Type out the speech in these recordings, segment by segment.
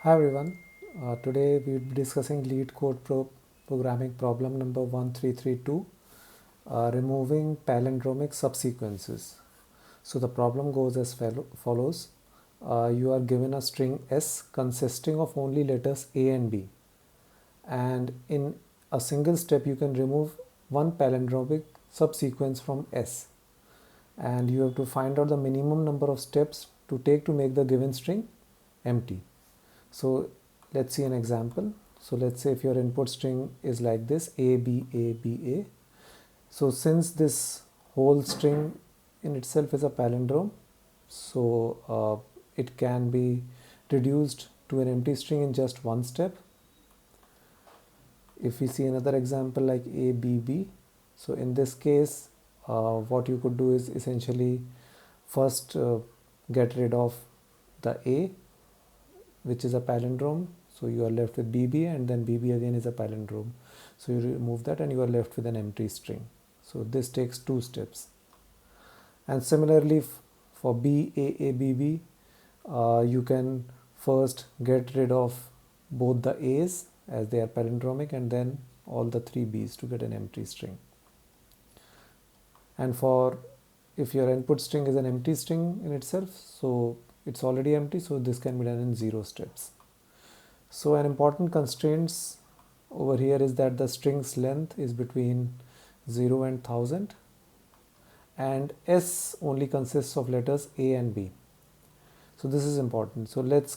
Hi everyone, today we'll be discussing Leetcode programming problem number 1332, removing palindromic subsequences. So the problem goes as follows. You are given a string S consisting of only letters A and B, and in a single step you can remove one palindromic subsequence from S, and you have to find out the minimum number of steps to take to make the given string empty. So let's see an example. So let's say if your input string is like this, A, B, A, B, A. So since this whole string in itself is a palindrome, so it can be reduced to an empty string in just one step. If we see another example like A, B, B, so in this case, what you could do is essentially first get rid of the A, which is a palindrome, so you are left with BB, and then BB again is a palindrome, so you remove that and you are left with an empty string. So this takes two steps. And similarly for B, A, A, B, B, you can first get rid of both the A's as they are palindromic and then all the three B's to get an empty string. And for if your input string is an empty string in itself, so it's already empty, so this can be done in 0 steps. So an important constraint over here is that the string's length is between 0 and 1000, and S only consists of letters A and B. So this is important. So let's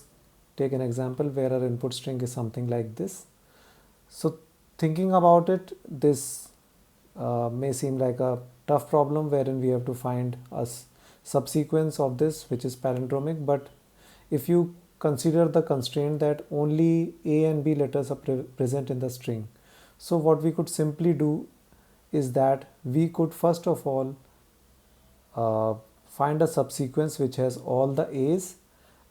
take an example where our input string is something like this. So thinking about it, this may seem like a tough problem wherein we have to find a subsequence of this which is palindromic, but if you consider the constraint that only A and B letters are present in the string, so what we could simply do is that we could first of all find a subsequence which has all the A's,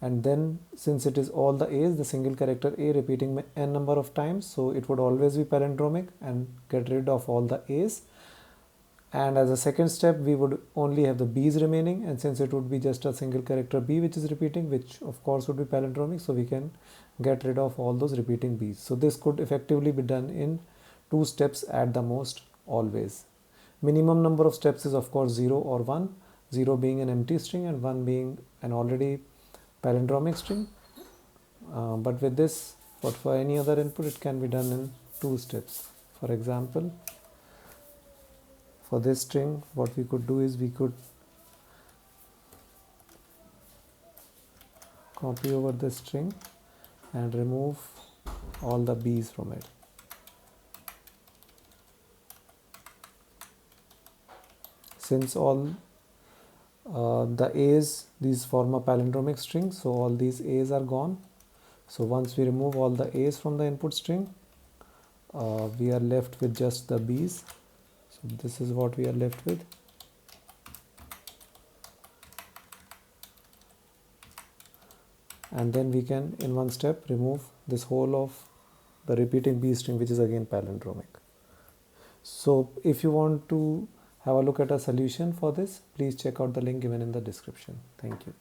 and then since it is all the A's, the single character A repeating n number of times, so it would always be palindromic, and get rid of all the A's. And as a second step, we would only have the B's remaining, and since it would be just a single character B which is repeating, which of course would be palindromic, so we can get rid of all those repeating B's. So this could effectively be done in 2 steps at the most always. Minimum number of steps is of course 0 or 1, 0 being an empty string and 1 being an already palindromic string. But with this, for any other input, it can be done in 2 steps. For example, for this string, what we could do is we could copy over this string and remove all the B's from it. Since all the A's, these form a palindromic string, so all these A's are gone. So once we remove all the A's from the input string, we are left with just the B's. So this is what we are left with. And then we can in one step remove this whole of the repeating B string, which is again palindromic. So if you want to have a look at a solution for this, please check out the link given in the description. Thank you.